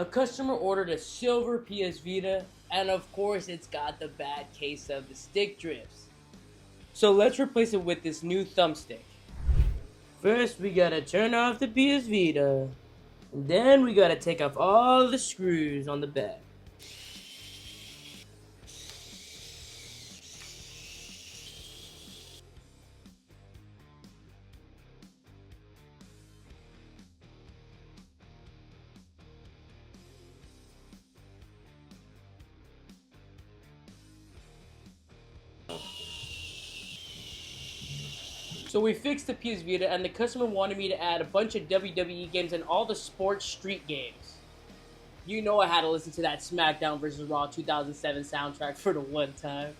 A customer ordered a silver PS Vita, and of course it's got the bad case of the stick drifts. So let's replace it with this new thumbstick. First we gotta turn off the PS Vita, and then we gotta take off all the screws on the back. So we fixed the PS Vita, and the customer wanted me to add a bunch of WWE games and all the sports street games. You know I had to listen to that SmackDown vs. Raw 2007 soundtrack for the one time.